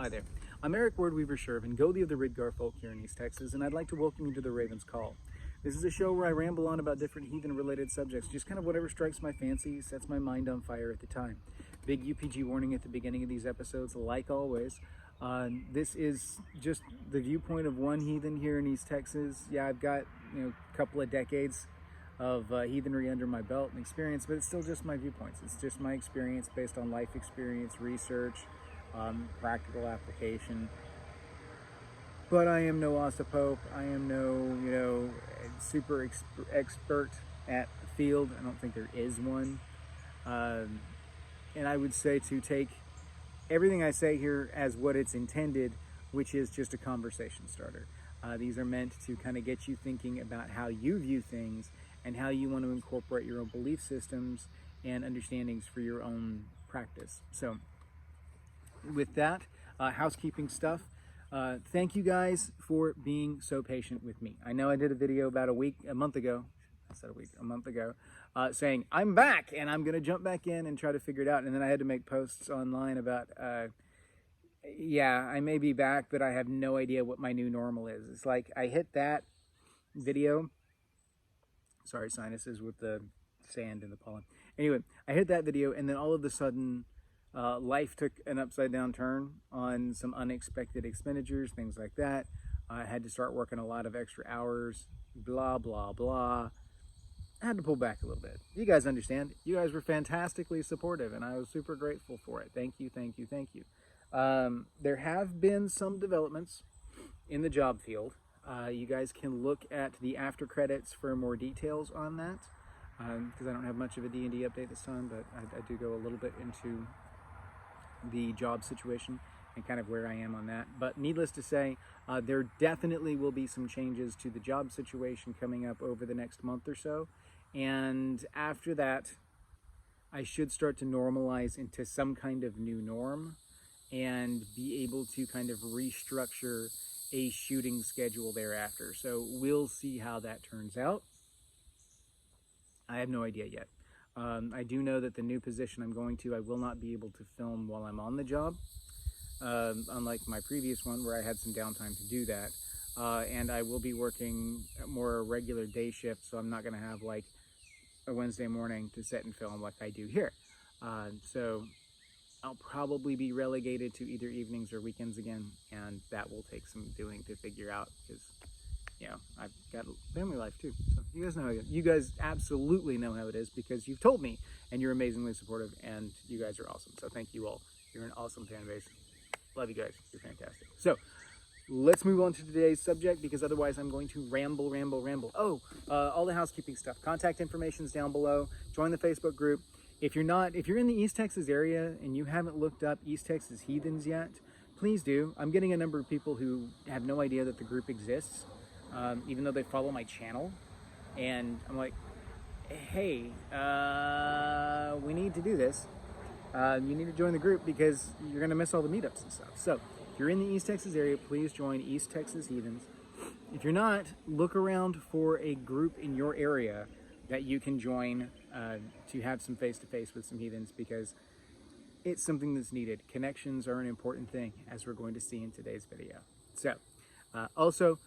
Hi there. I'm Eric Wordweaver Sjerven, Goldie of the Ridgar folk here in East Texas, and I'd like to welcome you to the Raven's Call. This is a show where I ramble on about different heathen-related subjects, just kind of whatever strikes my fancy, sets my mind on fire at the time. Big UPG warning at the beginning of these episodes, like always. This is just the viewpoint of one heathen here in East Texas. Yeah, I've got a couple of decades of heathenry under my belt and experience, but it's still just my viewpoints. It's just my experience based on life experience, research, practical application. But I am no Pope. I am no, super expert at the field. I don't think there is one. And I would say to take everything I say here as what it's intended, which is just a conversation starter. These are meant to kind of get you thinking about how you view things and how you want to incorporate your own belief systems and understandings for your own practice. So with that, housekeeping stuff. Thank you guys for being so patient with me. I know I did a video about a month ago, saying I'm back and I'm going to jump back in and try to figure it out. And then I had to make posts online about, yeah, I may be back, but I have no idea what my new normal is. It's like I hit that video. Sorry, sinuses with the sand and the pollen. Anyway, I hit that video and then all of a sudden, life took an upside down turn on some unexpected expenditures, things like that. I had to start working a lot of extra hours, blah, blah, blah. I had to pull back a little bit. You guys understand. You guys were fantastically supportive, and I was super grateful for it. Thank you, thank you, thank you. There have been some developments in the job field. You guys can look at the after credits for more details on that, because I don't have much of a D&D update this time, but I do go a little bit into the job situation and kind of where I am on that. But needless to say, there definitely will be some changes to the job situation coming up over the next month or so. And after that, I should start to normalize into some kind of new norm and be able to kind of restructure a shooting schedule thereafter. So we'll see how that turns out. I have no idea yet. I do know that the new position I'm going to, I will not be able to film while I'm on the job, unlike my previous one where I had some downtime to do that. And I will be working more regular day shift, so I'm not going to have like a Wednesday morning to sit and film like I do here. So I'll probably be relegated to either evenings or weekends again, and that will take some doing to figure out because I've got a family life too. So you guys know how you guys absolutely know how it is because you've told me and you're amazingly supportive and you guys are awesome. So thank you all. You're an awesome fan base. Love you guys. You're fantastic. So let's move on to today's subject because otherwise I'm going to ramble. Oh, all the housekeeping stuff. Contact information is down below. Join the Facebook group. If you're in the East Texas area and you haven't looked up East Texas Heathens yet, please do. I'm getting a number of people who have no idea that the group exists. Even though they follow my channel, and I'm like, hey, we need to do this. You need to join the group because you're going to miss all the meetups and stuff. So if you're in the East Texas area, please join East Texas Heathens. If you're not, look around for a group in your area that you can join to have some face-to-face with some heathens because it's something that's needed. Connections are an important thing, as we're going to see in today's video. So also,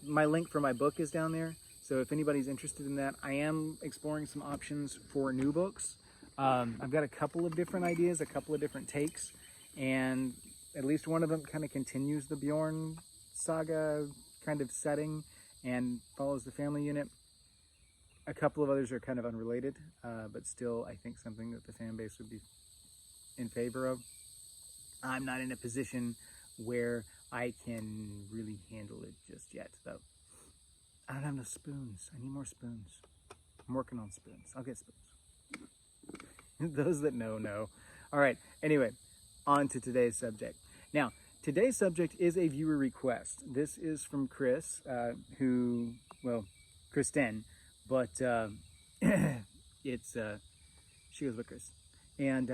my link for my book is down there, so if anybody's interested in that, I am exploring some options for new books. I've got a couple of different ideas, a couple of different takes, and at least one of them kind of continues the Bjorn saga kind of setting and follows the family unit. A couple of others are kind of unrelated, but still I think something that the fan base would be in favor of. I'm not in a position where I can really handle it just yet, though. I don't have no spoons. I need more spoons. I'm working on spoons. I'll get spoons. Those that know. All right. Anyway, on to today's subject. Now, today's subject is a viewer request. This is from Chris, Kristen, but she goes with Chris. And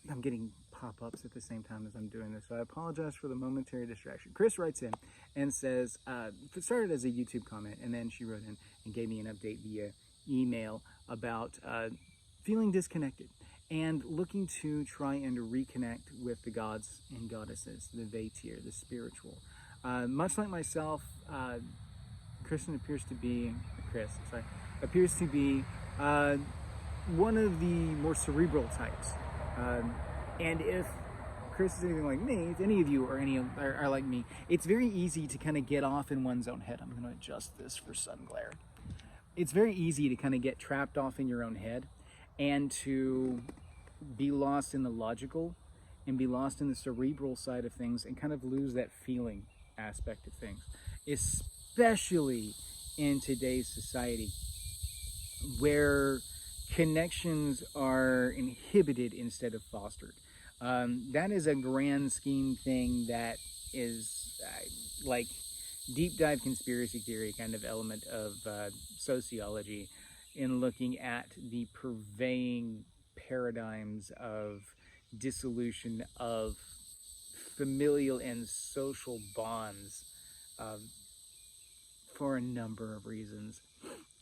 I'm getting pop-ups at the same time as I'm doing this, so I apologize for the momentary distraction. Chris writes in and says, it started as a YouTube comment, and then she wrote in and gave me an update via email about feeling disconnected and looking to try and reconnect with the gods and goddesses, the Vaettir, the spiritual. Much like myself, Kristen appears to be, appears to be one of the more cerebral types. And if Chris is anything like me, if any of you are like me, it's very easy to kind of get off in one's own head. I'm going to adjust this for sun glare. It's very easy to kind of get trapped off in your own head and to be lost in the logical and be lost in the cerebral side of things and kind of lose that feeling aspect of things, especially in today's society where connections are inhibited instead of fostered. That is a grand scheme thing that is like deep dive conspiracy theory kind of element of sociology in looking at the purveying paradigms of dissolution of familial and social bonds for a number of reasons.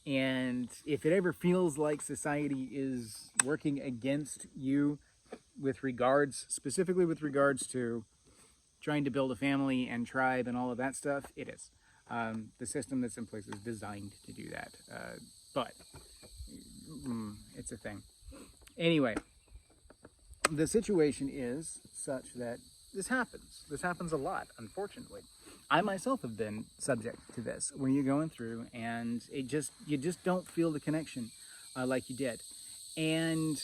And if it ever feels like society is working against you with regards, specifically with regards to trying to build a family and tribe and all of that stuff, it is. The system that's in place is designed to do that. But it's a thing. Anyway, the situation is such that this happens. This happens a lot, unfortunately. I myself have been subject to this, where you're going through and you just don't feel the connection like you did. And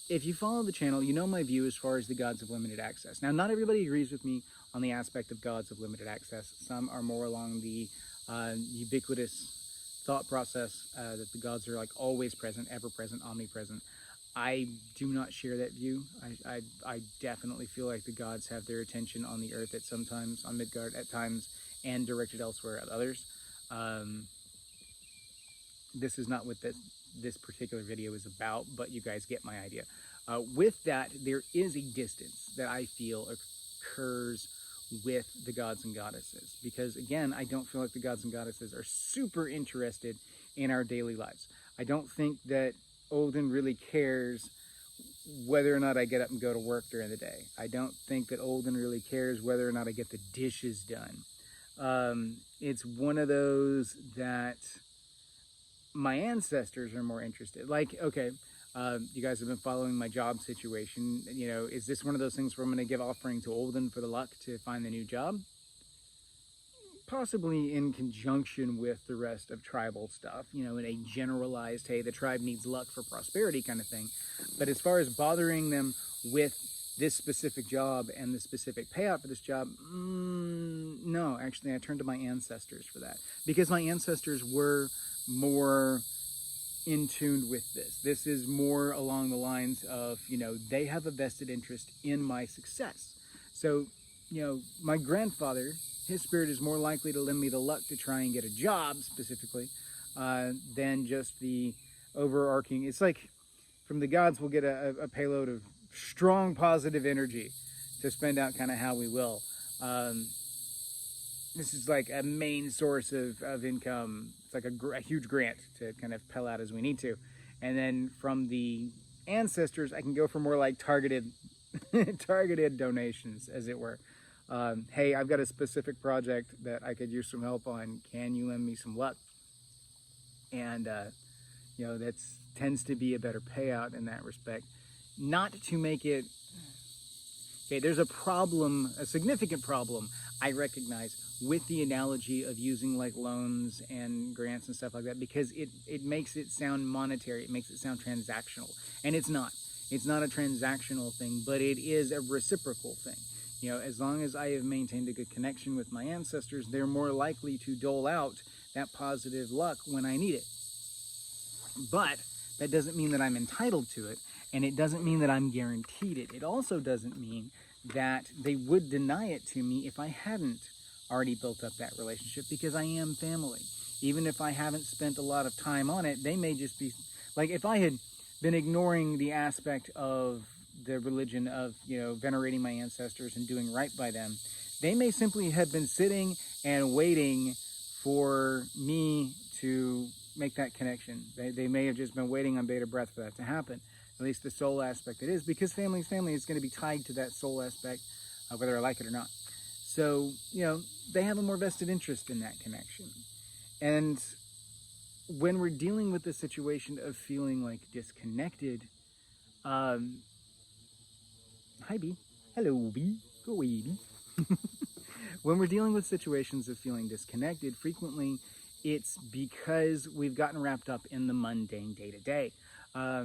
if you follow the channel, you know my view as far as the gods of limited access. Now, not everybody agrees with me on the aspect of gods of limited access. Some are more along the ubiquitous thought process that the gods are like always present, ever present, omnipresent. I do not share that view. I definitely feel like the gods have their attention on the earth at sometimes, on Midgard at times, and directed elsewhere at others. This is not what this particular video is about, but you guys get my idea. With that, there is a distance that I feel occurs with the gods and goddesses. Because again, I don't feel like the gods and goddesses are super interested in our daily lives. I don't think that Odin really cares whether or not I get up and go to work during the day. I don't think that Odin really cares whether or not I get the dishes done. It's one of those that my ancestors are more interested. Like, okay, you guys have been following my job situation. You know, is this one of those things where I'm going to give offering to Odin for the luck to find the new job? Possibly in conjunction with the rest of tribal stuff, you know, in a generalized, hey, the tribe needs luck for prosperity kind of thing. But as far as bothering them with this specific job and the specific payout for this job, no, actually I turned to my ancestors for that. Because my ancestors were more in tune with this. This is more along the lines of, you know, they have a vested interest in my success. So, you know, my grandfather, his spirit is more likely to lend me the luck to try and get a job specifically than just the overarching. It's like from the gods we'll get a payload of strong positive energy to spend out kind of how we will. This is like a main source of income. It's like a huge grant to kind of pell out as we need to. And then from the ancestors, I can go for more like targeted donations, as it were. Hey, I've got a specific project that I could use some help on. Can you lend me some luck? And, you know, that tends to be a better payout in that respect. Not to make it, okay, there's a problem, a significant problem, I recognize, with the analogy of using like loans and grants and stuff like that, because it makes it sound monetary, it makes it sound transactional. And it's not. It's not a transactional thing, but it is a reciprocal thing. You know, as long as I have maintained a good connection with my ancestors, they're more likely to dole out that positive luck when I need it. But that doesn't mean that I'm entitled to it, and it doesn't mean that I'm guaranteed it. It also doesn't mean that they would deny it to me if I hadn't already built up that relationship, because I am family. Even if I haven't spent a lot of time on it, they may just be, like if I had been ignoring the aspect of the religion of, you know, venerating my ancestors and doing right by them, they may simply have been sitting and waiting for me to make that connection. They may have just been waiting on bated breath for that to happen. At least the soul aspect it is, because family is family. It's going to be tied to that soul aspect, whether I like it or not. So, they have a more vested interest in that connection. And when we're dealing with the situation of feeling like disconnected, hi B, hello B, go away B. When we're dealing with situations of feeling disconnected, frequently it's because we've gotten wrapped up in the mundane day-to-day. I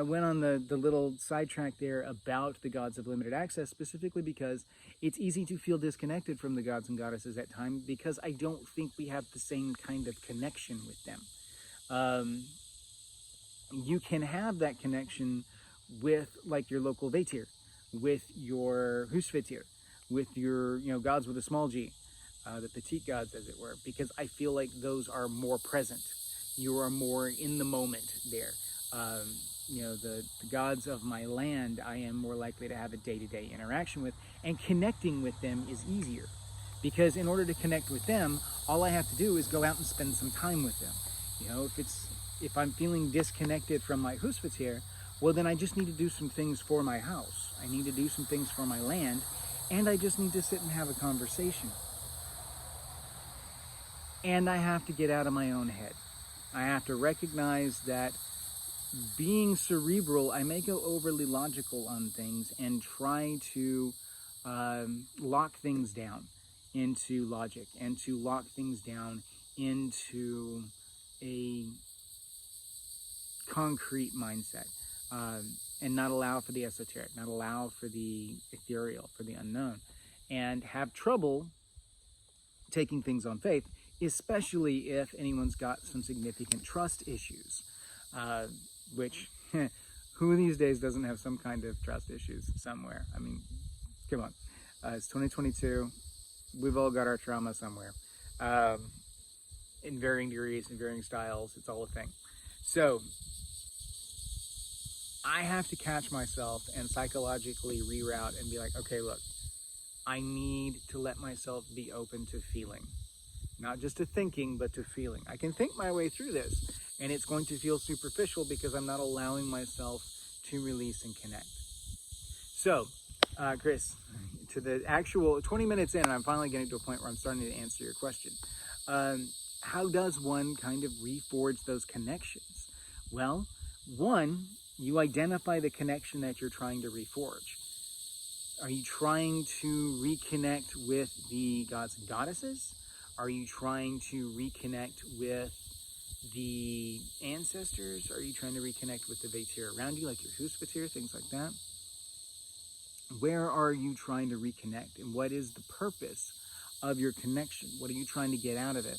went on the little sidetrack there about the gods of limited access, specifically because it's easy to feel disconnected from the gods and goddesses at times, because I don't think we have the same kind of connection with them. You can have that connection with, like, your local Vaettir, with your Husvatir, with your gods with a small g, the petite gods, as it were, because I feel like those are more present. You are more in the moment there. The gods of my land, I am more likely to have a day-to-day interaction with, and connecting with them is easier, because in order to connect with them, all I have to do is go out and spend some time with them. If I'm feeling disconnected from my Husvatir, well, then I just need to do some things for my house. I need to do some things for my land, and I just need to sit and have a conversation. And I have to get out of my own head. I have to recognize that being cerebral, I may go overly logical on things and try to lock things down into logic, and to lock things down into a concrete mindset, and not allow for the esoteric, not allow for the ethereal, for the unknown, and have trouble taking things on faith, especially if anyone's got some significant trust issues, which who these days doesn't have some kind of trust issues somewhere? I mean, come on. It's 2022. We've all got our trauma somewhere, in varying degrees, in varying styles. It's all a thing. So I have to catch myself and psychologically reroute and be like, okay, look, I need to let myself be open to feeling. Not just to thinking, but to feeling. I can think my way through this, and it's going to feel superficial because I'm not allowing myself to release and connect. So, Chris, to the actual 20 minutes in, and I'm finally getting to a point where I'm starting to answer your question. How does one kind of reforge those connections? Well, one, you identify the connection that you're trying to reforge. Are you trying to reconnect with the gods and goddesses? Are you trying to reconnect with the ancestors? Are you trying to reconnect with the Vaettir around you, like your Husvatir, things like that? Where are you trying to reconnect? And what is the purpose of your connection? What are you trying to get out of it?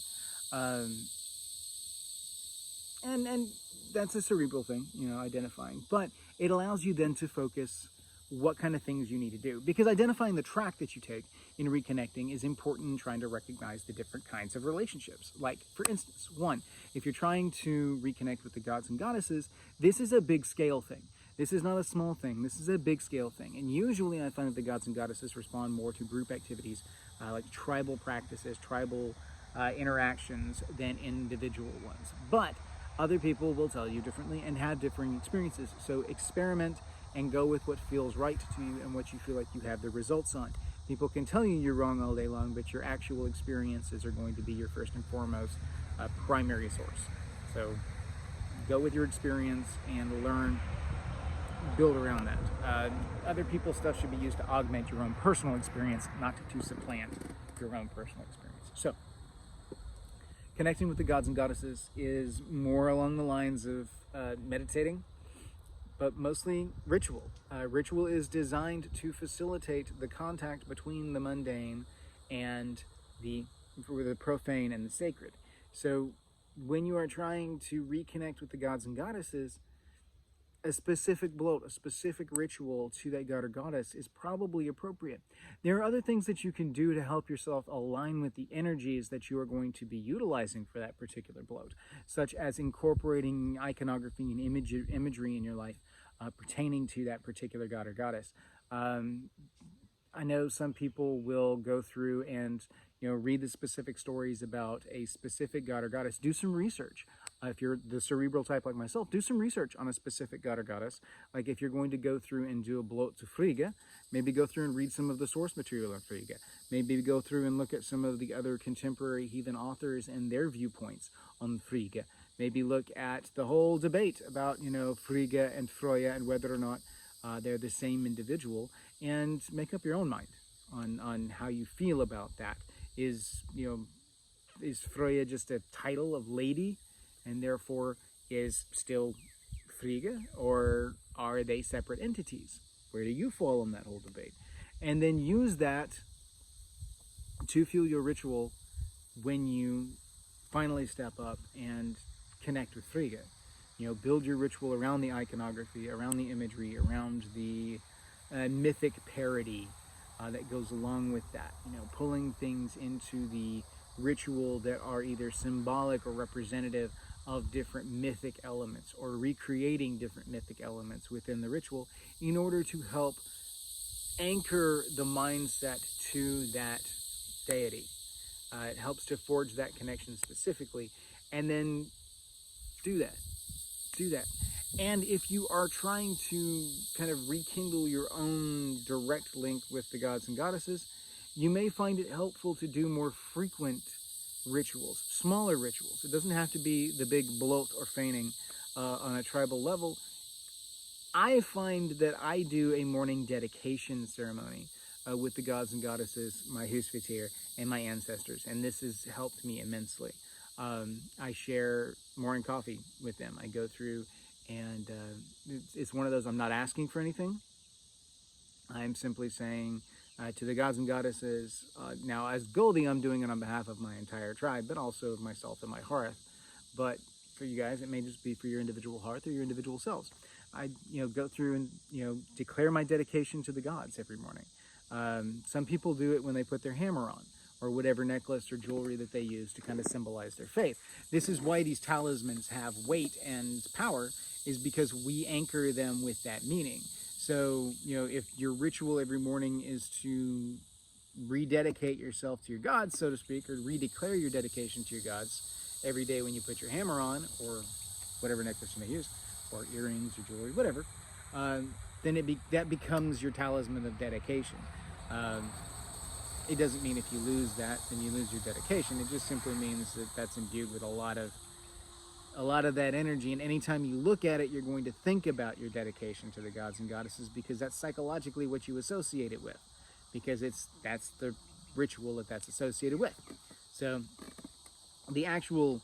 And that's a cerebral thing, identifying. But it allows you then to focus what kind of things you need to do. Because identifying the track that you take in reconnecting is important in trying to recognize the different kinds of relationships. Like, for instance, one, if you're trying to reconnect with the gods and goddesses, this is a big scale thing. This is not a small thing. This is a big scale thing. And usually I find that the gods and goddesses respond more to group activities, like tribal practices, tribal interactions, than individual ones. But other people will tell you differently and have differing experiences. So experiment and go with what feels right to you and what you feel like you have the results on. People can tell you you're wrong all day long, but your actual experiences are going to be your first and foremost primary source. So go with your experience and learn, build around that. Other people's stuff should be used to augment your own personal experience, not to supplant your own personal experience. So connecting with the gods and goddesses is more along the lines of meditating, but mostly ritual. Ritual is designed to facilitate the contact between the mundane and the profane and the sacred. So when you are trying to reconnect with the gods and goddesses, a specific bloat, a specific ritual to that god or goddess is probably appropriate. There are other things that you can do to help yourself align with the energies that you are going to be utilizing for that particular bloat, such as incorporating iconography and imagery in your life pertaining to that particular god or goddess. I know some people will go through and read the specific stories about a specific god or goddess. Do some research If you're the cerebral type like myself, do some research on a specific god or goddess. Like if you're going to go through and do a blot to Frigga, maybe go through and read some of the source material on Frigga. Maybe go through and look at some of the other contemporary heathen authors and their viewpoints on Frigga. Maybe look at the whole debate about, Frigga and Freya and whether or not they're the same individual, and make up your own mind on how you feel about that. Is Freya just a title of lady and therefore is still Frigga, or are they separate entities? Where do you fall in that whole debate? And then use that to fuel your ritual when you finally step up and connect with Frigga. Build your ritual around the iconography, around the imagery, around the mythic parody that goes along with that. Pulling things into the ritual that are either symbolic or representative of different mythic elements, or recreating different mythic elements within the ritual in order to help anchor the mindset to that deity. It helps to forge that connection specifically, and then do that. And if you are trying to kind of rekindle your own direct link with the gods and goddesses, you may find it helpful to do more frequent rituals, smaller rituals. It doesn't have to be the big bloat or feigning on a tribal level. I find that I do a morning dedication ceremony with the gods and goddesses, my Vaettir, and my ancestors, and this has helped me immensely. I share morning coffee with them. I go through, and it's one of those, I'm not asking for anything. I'm simply saying to the gods and goddesses, now as Goldie, I'm doing it on behalf of my entire tribe, but also of myself and my hearth. But for you guys, it may just be for your individual hearth or your individual selves. I go through and declare my dedication to the gods every morning. Some people do it when they put their hammer on, or whatever necklace or jewelry that they use to kind of symbolize their faith. This is why these talismans have weight and power, is because we anchor them with that meaning. So, if your ritual every morning is to rededicate yourself to your gods, so to speak, or redeclare your dedication to your gods every day when you put your hammer on, or whatever necklace you may use, or earrings or jewelry, whatever, then that becomes your talisman of dedication. It doesn't mean if you lose that, then you lose your dedication. It just simply means that that's imbued with a lot of that energy. And anytime you look at it, you're going to think about your dedication to the gods and goddesses, because that's psychologically what you associate it with, because that's the ritual that's associated with. So the actual,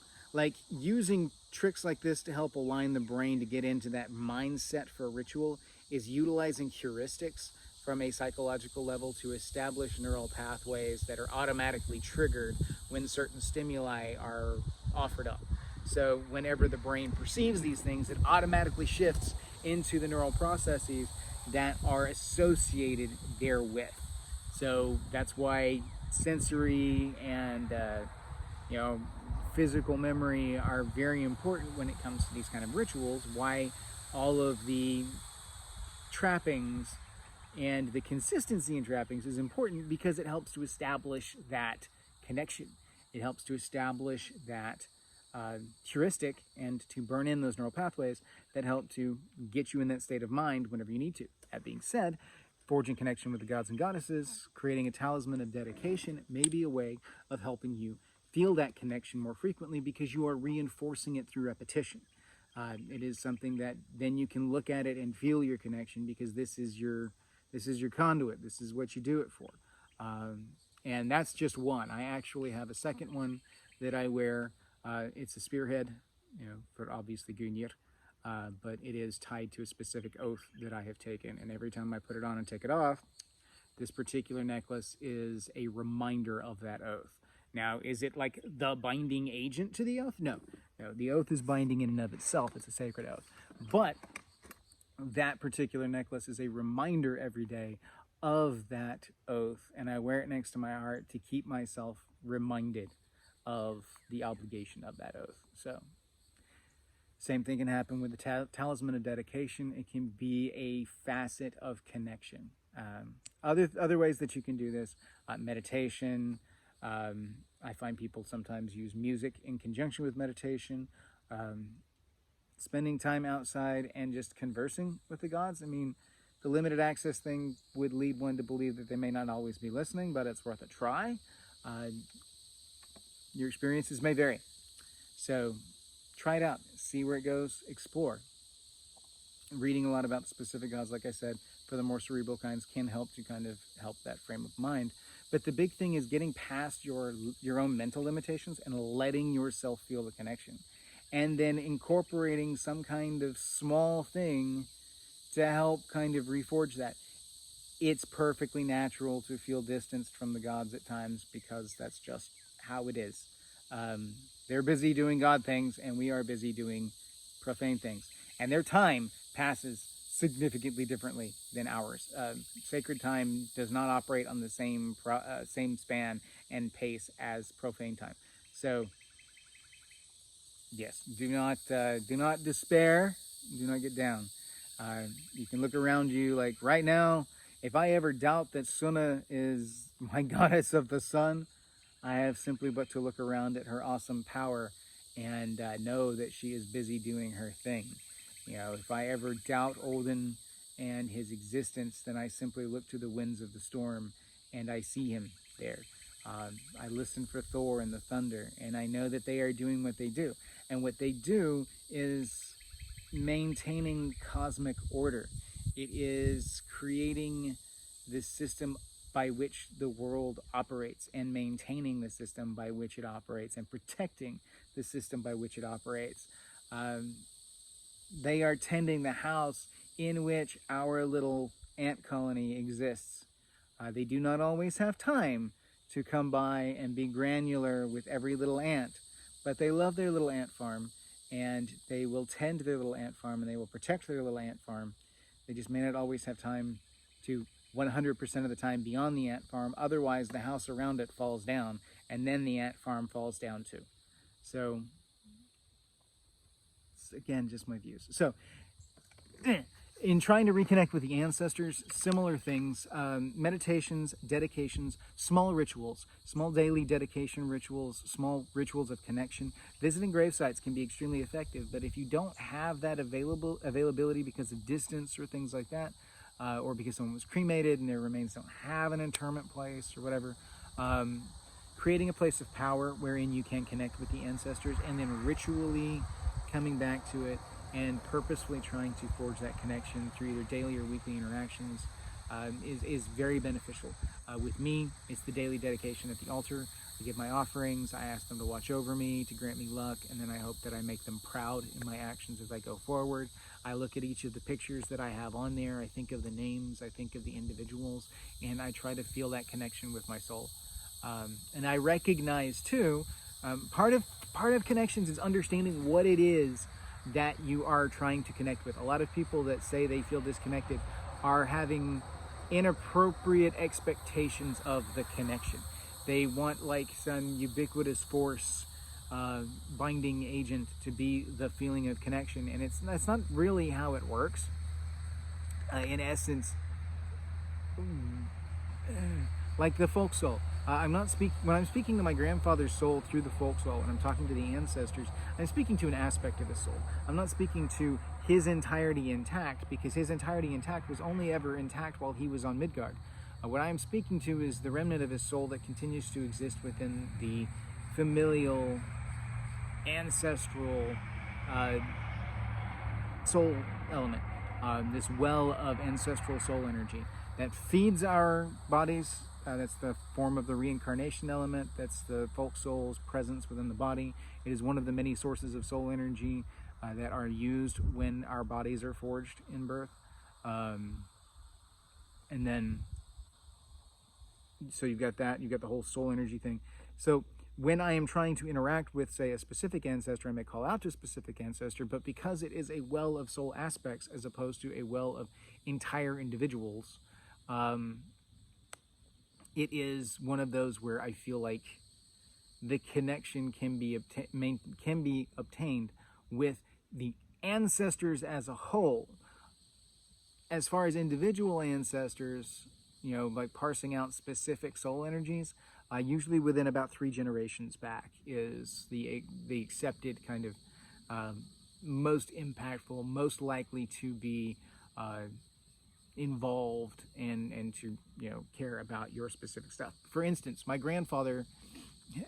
using tricks like this to help align the brain to get into that mindset for a ritual is utilizing heuristics from a psychological level to establish neural pathways that are automatically triggered when certain stimuli are offered up. So whenever the brain perceives these things, it automatically shifts into the neural processes that are associated therewith. So that's why sensory and physical memory are very important when it comes to these kind of rituals. Why all of the trappings and the consistency in trappings is important, because it helps to establish that connection. It helps to establish that heuristic and to burn in those neural pathways that help to get you in that state of mind whenever you need to. That being said, forging connection with the gods and goddesses, creating a talisman of dedication may be a way of helping you feel that connection more frequently, because you are reinforcing it through repetition. It is something that then you can look at it and feel your connection, because this is your conduit. This is what you do it for. And that's just one. I actually have a second one that I wear. It's a spearhead, for obviously Gunir, but it is tied to a specific oath that I have taken. And every time I put it on and take it off, this particular necklace is a reminder of that oath. Now, is it like the binding agent to the oath? No, the oath is binding in and of itself. It's a sacred oath. But that particular necklace is a reminder every day of that oath, and I wear it next to my heart to keep myself reminded of the obligation of that oath. So, same thing can happen with the talisman of dedication. It can be a facet of connection. Other ways that you can do this, meditation. I find people sometimes use music in conjunction with meditation. Spending time outside and just conversing with the gods. I mean, the limited access thing would lead one to believe that they may not always be listening, but it's worth a try. Your experiences may vary. So try it out, see where it goes, explore. Reading a lot about the specific gods, like I said, for the more cerebral kinds can help to kind of help that frame of mind. But the big thing is getting past your own mental limitations and letting yourself feel the connection. And then incorporating some kind of small thing to help kind of reforge that. It's perfectly natural to feel distanced from the gods at times because that's just how it is. They're busy doing God things and we are busy doing profane things. And their time passes significantly differently than ours. Sacred time does not operate on the same span and pace as profane time. So, yes, do not despair. Do not get down. You can look around you. Like right now, if I ever doubt that Suna is my goddess of the sun, I have simply but to look around at her awesome power and know that she is busy doing her thing. You know, if I ever doubt Odin and his existence, then I simply look to the winds of the storm and I see him there. I listen for Thor and the thunder, and I know that they are doing what they do. And what they do is maintaining cosmic order. It is creating this system by which the world operates and maintaining the system by which it operates and protecting the system by which it operates. They are tending the house in which our little ant colony exists. They do not always have time to come by and be granular with every little ant, but they love their little ant farm, and they will tend to their little ant farm, and they will protect their little ant farm. They just may not always have time to 100% of the time be on the ant farm. Otherwise, the house around it falls down, and then the ant farm falls down too. So, again, just my views. So, in trying to reconnect with the ancestors, similar things, meditations, dedications, small rituals, small daily dedication rituals, small rituals of connection. Visiting grave sites can be extremely effective, but if you don't have that availability because of distance or things like that, or because someone was cremated and their remains don't have an interment place or whatever, creating a place of power wherein you can connect with the ancestors and then ritually coming back to it and purposefully trying to forge that connection through either daily or weekly interactions is very beneficial. With me, it's the daily dedication at the altar. I give my offerings, I ask them to watch over me, to grant me luck, and then I hope that I make them proud in my actions as I go forward. I look at each of the pictures that I have on there, I think of the names, I think of the individuals, and I try to feel that connection with my soul. And I recognize too, part of connections is understanding what it is that you are trying to connect with. A lot of people that say they feel disconnected are having inappropriate expectations of the connection. They want like some ubiquitous force binding agent to be the feeling of connection, and that's not really how it works. In essence, like the folk soul. When I'm speaking to my grandfather's soul through the folk soul, and I'm talking to the ancestors, I'm speaking to an aspect of his soul. I'm not speaking to his entirety intact, because his entirety intact was only ever intact while he was on Midgard. What I'm speaking to is the remnant of his soul that continues to exist within the familial, ancestral soul element, this well of ancestral soul energy that feeds our bodies. That's the form of the reincarnation element. That's the folk soul's presence within the body. It is one of the many sources of soul energy that are used when our bodies are forged in birth. And then, so you've got that, you've got the whole soul energy thing. So when I am trying to interact with, say, a specific ancestor, I may call out to a specific ancestor, but because it is a well of soul aspects as opposed to a well of entire individuals, it is one of those where I feel like the connection can be obtained with the ancestors as a whole. As far as individual ancestors, you know, like parsing out specific soul energies, usually within about 3 generations back is the accepted kind of most impactful, most likely to be involved and to, you know, care about your specific stuff. For instance, my grandfather,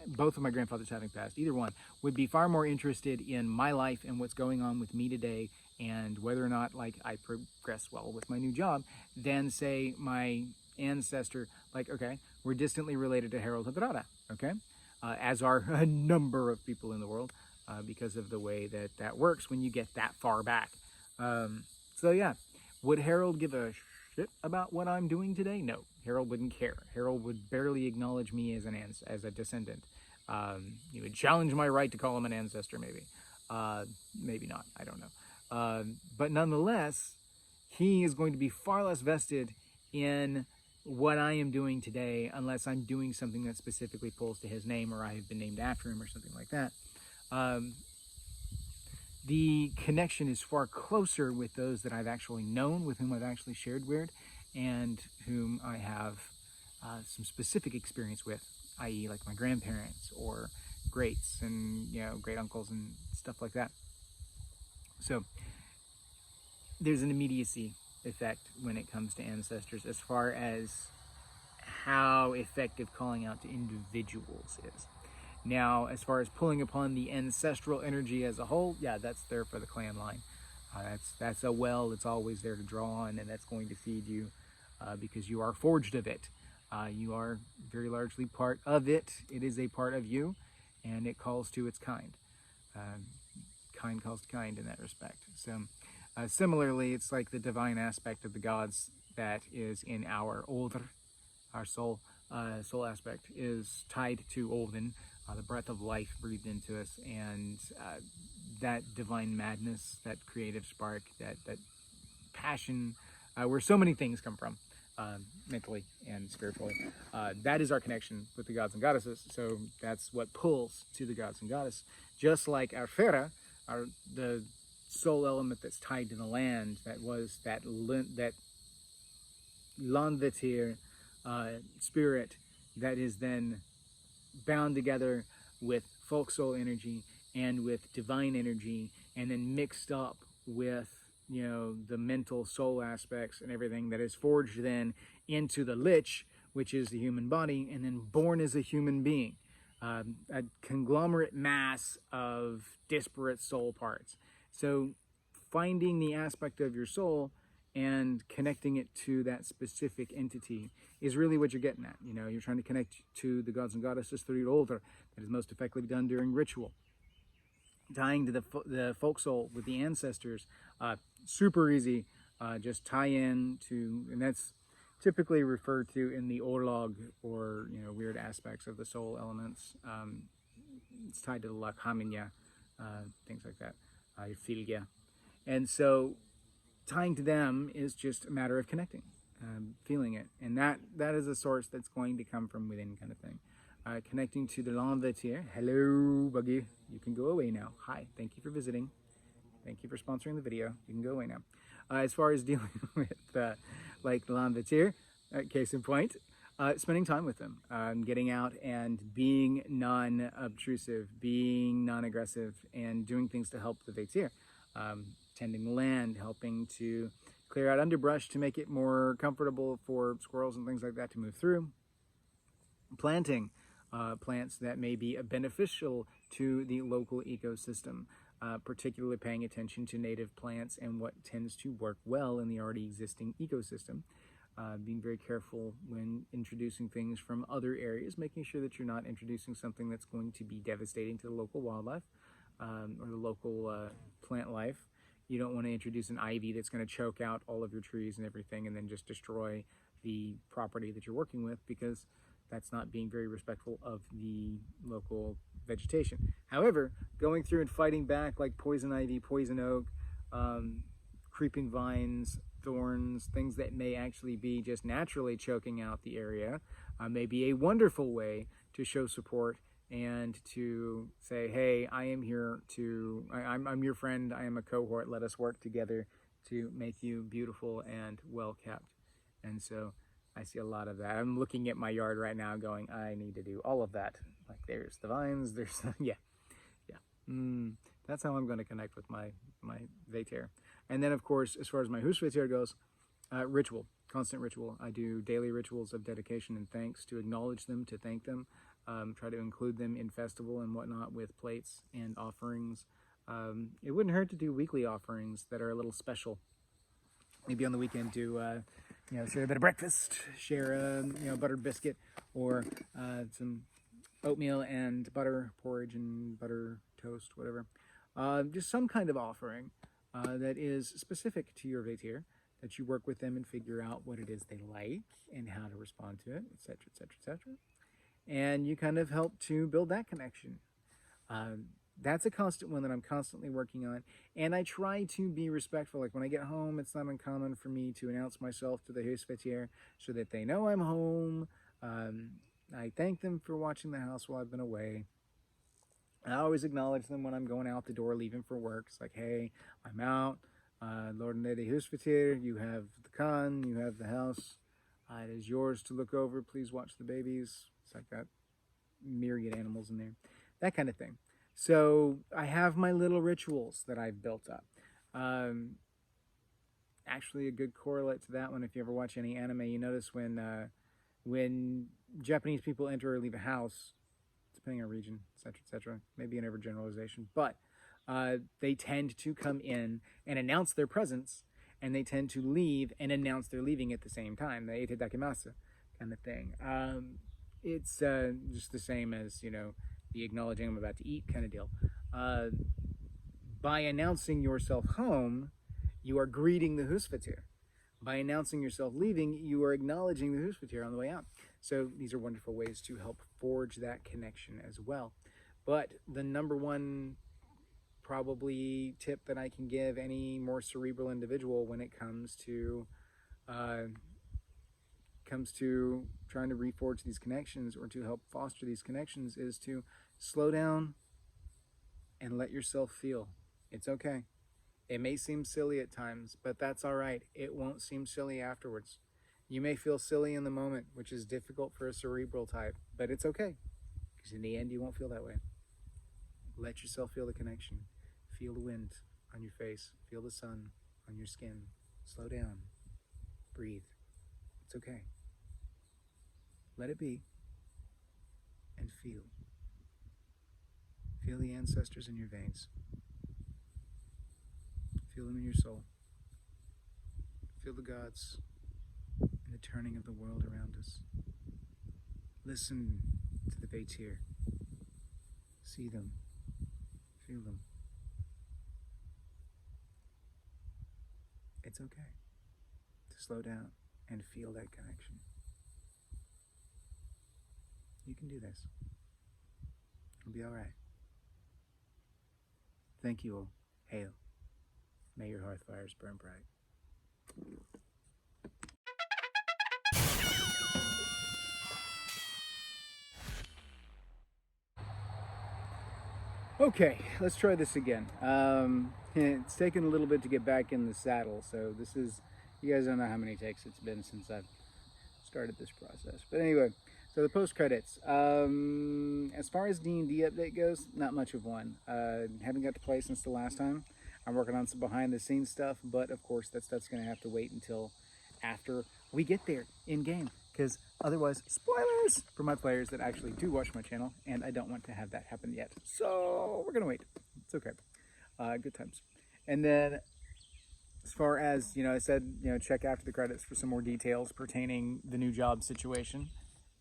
both of my grandfathers having passed, either one, would be far more interested in my life and what's going on with me today and whether or not, like, I progress well with my new job than, say, my ancestor. Like, okay, we're distantly related to Harold Hadrada, okay, as are a number of people in the world, because of the way that that works when you get that far back. So yeah, would Harold give a shit about what I'm doing today? No, Harold wouldn't care. Harold would barely acknowledge me as as a descendant. He would challenge my right to call him an ancestor, maybe. Maybe not, I don't know. But nonetheless, he is going to be far less vested in what I am doing today unless I'm doing something that specifically pulls to his name or I have been named after him or something like that. The connection is far closer with those that I've actually known, with whom I've actually shared weird, and whom I have some specific experience with, i.e. like my grandparents or greats and, you know, great uncles and stuff like that. So there's an immediacy effect when it comes to ancestors as far as how effective calling out to individuals is. Now, as far as pulling upon the ancestral energy as a whole, yeah, that's there for the clan line. That's a well that's always there to draw on, and that's going to feed you because you are forged of it. You are very largely part of it. It is a part of you, and it calls to its kind. Kind calls to kind in that respect. So similarly, it's like the divine aspect of the gods that is in our Odr, our soul aspect, is tied to Odin, the breath of life breathed into us, and that divine madness, that creative spark, that passion, where so many things come from, mentally and spiritually. That is our connection with the gods and goddesses. So that's what pulls to the gods and goddesses. Just like our Fera, the soul element that's tied to the land, that was that Vaettir spirit that is then bound together with folk soul energy and with divine energy, and then mixed up with, you know, the mental soul aspects and everything that is forged then into the lich, which is the human body, and then born as a human being, a conglomerate mass of disparate soul parts. So finding the aspect of your soul and connecting it to that specific entity is really what you're getting at. You know, you're trying to connect to the gods and goddesses through the altar. That is most effectively done during ritual. Tying to the folk soul with the ancestors, super easy. Just tie in to, and that's typically referred to in the orlog, or, you know, weird aspects of the soul elements. It's tied to the lakhaminya, things like that, filgia. And so tying to them is just a matter of connecting, feeling it. And that is a source that's going to come from within, kind of thing. Connecting to the Vaettir. Hello, Buggy. You can go away now. Hi, thank you for visiting. Thank you for sponsoring the video. You can go away now. As far as dealing with like the Vaettir, case in point, spending time with them, getting out and being non-obtrusive, being non-aggressive, and doing things to help the Vaettir. Tending the land, helping to clear out underbrush to make it more comfortable for squirrels and things like that to move through. Planting plants that may be beneficial to the local ecosystem, particularly paying attention to native plants and what tends to work well in the already existing ecosystem. Being very careful when introducing things from other areas, making sure that you're not introducing something that's going to be devastating to the local wildlife or the local plant life. You don't want to introduce an ivy that's going to choke out all of your trees and everything and then just destroy the property that you're working with, because that's not being very respectful of the local vegetation. However, going through and fighting back like poison ivy, poison oak, creeping vines, thorns, things that may actually be just naturally choking out the area, may be a wonderful way to show support and to say, hey, I am here to, I'm your friend, I am a cohort, let us work together to make you beautiful and well kept. And so I see a lot of that. I'm looking at my yard right now going, I need to do all of that. Like, there's the vines, there's, yeah. That's how I'm going to connect with my Vaettir. And then, of course, as far as my Husvaettir goes, ritual, constant ritual. I do daily rituals of dedication and thanks to acknowledge them, to thank them. Try to include them in festival and whatnot with plates and offerings. It wouldn't hurt to do weekly offerings that are a little special. Maybe on the weekend do share a bit of breakfast, share a buttered biscuit, or some oatmeal and butter porridge and butter toast, whatever. Just some kind of offering that is specific to your Vaettir, that you work with them and figure out what it is they like and how to respond to it, etc., etc., etc. And you kind of help to build that connection. That's a constant one that I'm constantly working on. And I try to be respectful. Like when I get home, it's not uncommon for me to announce myself to the Husvaettir so that they know I'm home. I thank them for watching the house while I've been away. I always acknowledge them when I'm going out the door, leaving for work. It's like, hey, I'm out. Lord and Lady Husvaettir, you have the Khan, you have the house. It is yours to look over. Please watch the babies. It's like that myriad animals in there. That kind of thing. So I have my little rituals that I've built up. Actually, a good correlate to that one, if you ever watch any anime, you notice when Japanese people enter or leave a house, depending on region, etc., maybe an overgeneralization, but they tend to come in and announce their presence, and they tend to leave and announce they're leaving at the same time, the ete dakimasu kind of thing. It's just the same as, the acknowledging I'm about to eat kind of deal. By announcing yourself home, you are greeting the Husvaettir. By announcing yourself leaving, you are acknowledging the Husvaettir on the way out. So these are wonderful ways to help forge that connection as well. But the number one probably tip that I can give any more cerebral individual when it comes to trying to reforge these connections or to help foster these connections is to slow down and let yourself feel. It's okay. It may seem silly at times, but that's all right. It won't seem silly afterwards. You may feel silly in the moment, which is difficult for a cerebral type, but it's okay, because in the end, you won't feel that way. Let yourself feel the connection. Feel the wind on your face. Feel the sun on your skin. Slow down. Breathe. It's okay. Let it be. And feel. Feel the ancestors in your veins. Feel them in your soul. Feel the gods and the turning of the world around us. Listen to the Vaettir. See them. Feel them. It's okay to slow down and feel that connection. You can do this. It'll be all right. Thank you all. Hail. May your hearth fires burn bright. Okay, let's try this again. It's taken a little bit to get back in the saddle, so you guys don't know how many takes it's been since I've started this process. But anyway, so the post-credits. As far as D&D update goes, not much of one. Haven't got to play since the last time. I'm working on some behind-the-scenes stuff, but of course that stuff's going to have to wait until after we get there in-game, because otherwise, spoilers for my players that actually do watch my channel, and I don't want to have that happen yet. So we're going to wait. It's okay. Good times. And then as far as, I said, check after the credits for some more details pertaining the new job situation.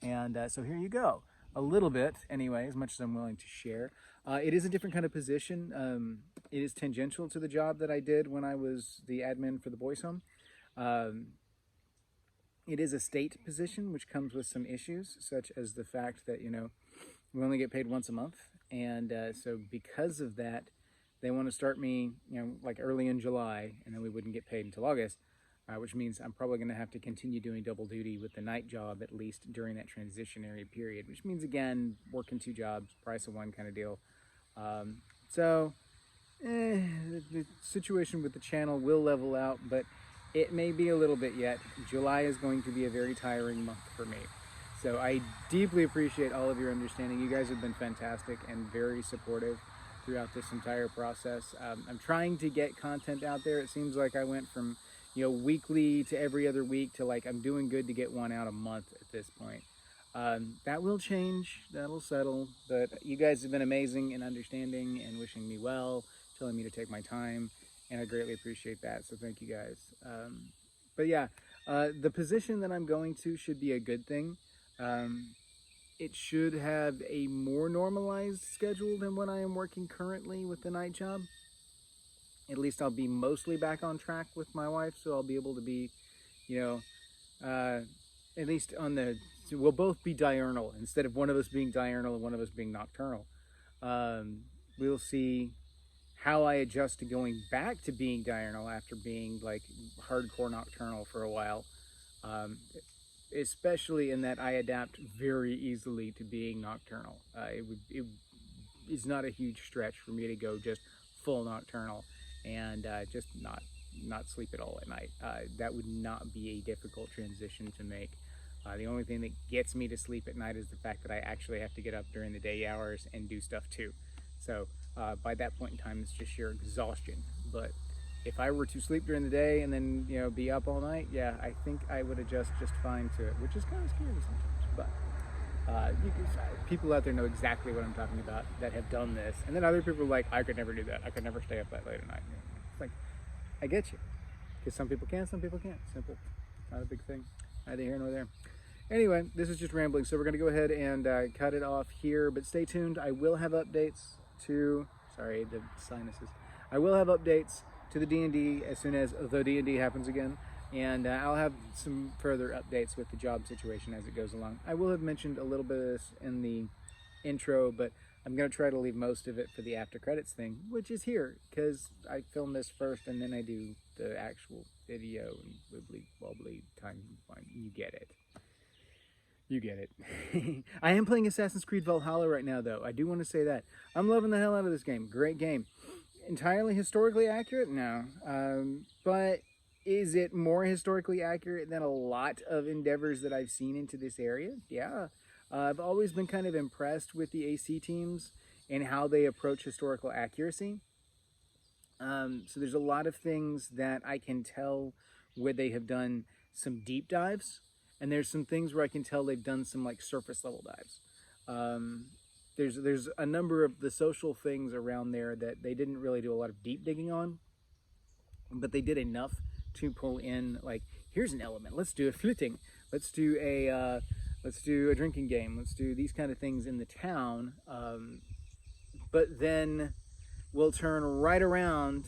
And so here you go. A little bit, anyway, as much as I'm willing to share. It is a different kind of position. It is tangential to the job that I did when I was the admin for the boys' home. It is a state position, which comes with some issues, such as the fact that, we only get paid once a month. And so because of that, they want to start me, like early in July, and then we wouldn't get paid until August, which means I'm probably going to have to continue doing double duty with the night job, at least during that transitionary period, which means, again, working two jobs, price of one kind of deal. The situation with the channel will level out, but it may be a little bit yet. July is going to be a very tiring month for me. So I deeply appreciate all of your understanding. You guys have been fantastic and very supportive. throughout this entire process. I'm trying to get content out there. It seems like I went from, weekly to every other week to like I'm doing good to get one out a month at this point. That will change. That'll settle. But you guys have been amazing and understanding and wishing me well, telling me to take my time, and I greatly appreciate that. So thank you guys. But yeah, the position that I'm going to should be a good thing. It should have a more normalized schedule than what I am working currently with the night job. At least I'll be mostly back on track with my wife, so I'll be able to be, at least on the, we'll both be diurnal instead of one of us being diurnal and one of us being nocturnal. We'll see how I adjust to going back to being diurnal after being like hardcore nocturnal for a while. Especially in that I adapt very easily to being nocturnal. It's not a huge stretch for me to go just full nocturnal and just not sleep at all at night. That would not be a difficult transition to make. The only thing that gets me to sleep at night is the fact that I actually have to get up during the day hours and do stuff too. So by that point in time, it's just sheer exhaustion. But if I were to sleep during the day and then, be up all night, yeah, I think I would adjust just fine to it, which is kind of scary sometimes. But people out there know exactly what I'm talking about that have done this. And then other people are like, I could never do that. I could never stay up that late at night. It's like, I get you. Because some people can, some people can't. Simple. Not a big thing. Neither here nor there. Anyway, this is just rambling. So we're going to go ahead and cut it off here. But stay tuned. I will have updates to... Sorry, the sinuses. I will have updates to the D&D as soon as the D&D happens again, and I'll have some further updates with the job situation as it goes along. I will have mentioned a little bit of this in the intro, but I'm going to try to leave most of it for the after credits thing, which is here, because I film this first and then I do the actual video and wibbly wobbly time. You get it. You get it. I am playing Assassin's Creed Valhalla right now, though. I do want to say that. I'm loving the hell out of this game. Great game. Entirely historically accurate? No. But is it more historically accurate than a lot of endeavors that I've seen into this area? Yeah. I've always been kind of impressed with the AC teams and how they approach historical accuracy. So there's a lot of things that I can tell where they have done some deep dives, and there's some things where I can tell they've done some like surface level dives. There's a number of the social things around there that they didn't really do a lot of deep digging on, but they did enough to pull in, like, here's an element, let's do a fluting, let's do a drinking game, let's do these kind of things in the town, but then we'll turn right around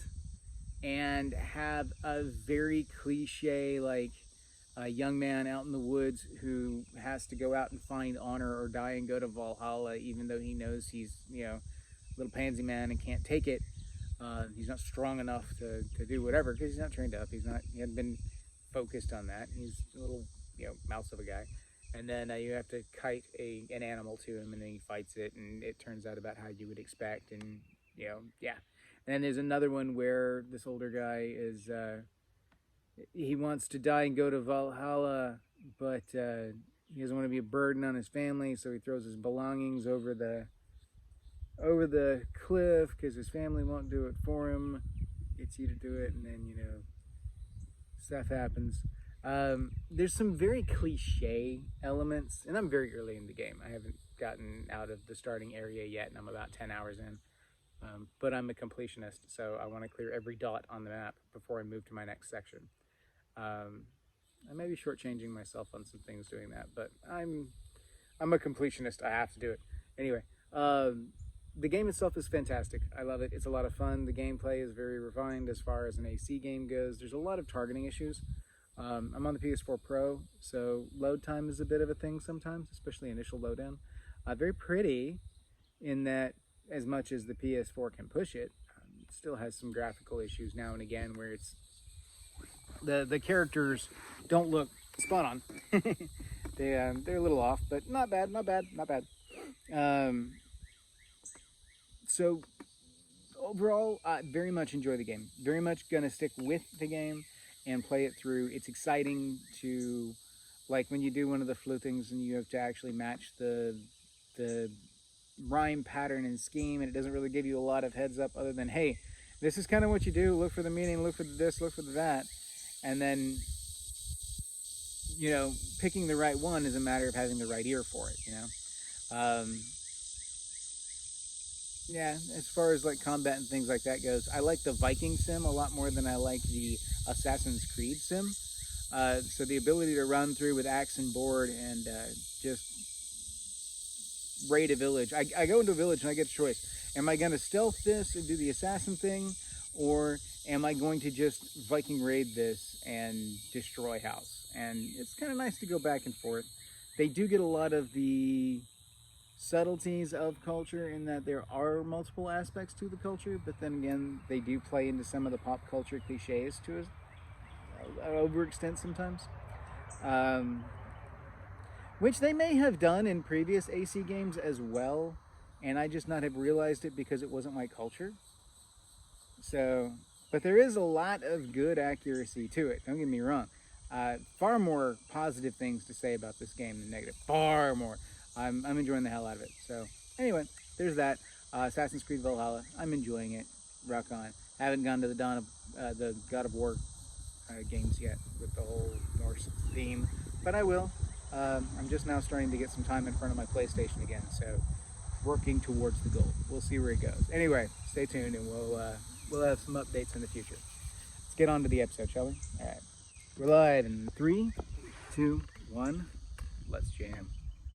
and have a very cliche, like, a young man out in the woods who has to go out and find honor or die and go to Valhalla, even though he knows he's, a little pansy man and can't take it. He's not strong enough to do whatever because he's not trained up. He hasn't been focused on that. He's a little, mouse of a guy. And then you have to kite an animal to him, and then he fights it, and it turns out about how you would expect. And, yeah. And then there's another one where this older guy is... he wants to die and go to Valhalla, but he doesn't want to be a burden on his family, so he throws his belongings over the cliff because his family won't do it for him. Gets you to do it, and then, stuff happens. There's some very cliche elements, and I'm very early in the game. I haven't gotten out of the starting area yet, and I'm about 10 hours in. But I'm a completionist, so I want to clear every dot on the map before I move to my next section. I may be shortchanging myself on some things doing that, but I'm a completionist. I have to do it. Anyway, the game itself is fantastic. I love it. It's a lot of fun. The gameplay is very refined as far as an AC game goes. There's a lot of targeting issues. I'm on the PS4 Pro, so load time is a bit of a thing sometimes, especially initial load in. Very pretty in that as much as the PS4 can push it, it still has some graphical issues now and again where it's the characters don't look spot on. They're a little off, but not bad. So overall, I very much enjoy the game. Very much gonna stick with the game and play it through. It's exciting to, like, when you do one of the flutings and you have to actually match the rhyme, pattern, and scheme, and it doesn't really give you a lot of heads up other than, hey, this is kind of what you do. Look for the meaning, look for the this, look for the that. And then, picking the right one is a matter of having the right ear for it, Yeah, as far as like combat and things like that goes, I like the Viking sim a lot more than I like the Assassin's Creed sim. So the ability to run through with axe and board and just raid a village. I go into a village and I get a choice. Am I going to stealth this and do the assassin thing? Or am I going to just Viking raid this and destroy house? And it's kind of nice to go back and forth. They do get a lot of the subtleties of culture in that there are multiple aspects to the culture, but then again, they do play into some of the pop culture cliches to an overextent sometimes. Which they may have done in previous AC games as well, and I just not have realized it because it wasn't my culture. So, but there is a lot of good accuracy to it, don't get me wrong. Far more positive things to say about this game than negative. Far more. I'm enjoying the hell out of it. So, anyway, there's that. Assassin's Creed Valhalla. I'm enjoying it. Rock on. Haven't gone to the the God of War games yet with the whole Norse theme, but I will. I'm just now starting to get some time in front of my PlayStation again, so working towards the goal. We'll see where it goes. Anyway, stay tuned, and we'll have some updates in the future. Let's get on to the episode, shall we? All right. We're live in 3, 2, 1. Let's jam.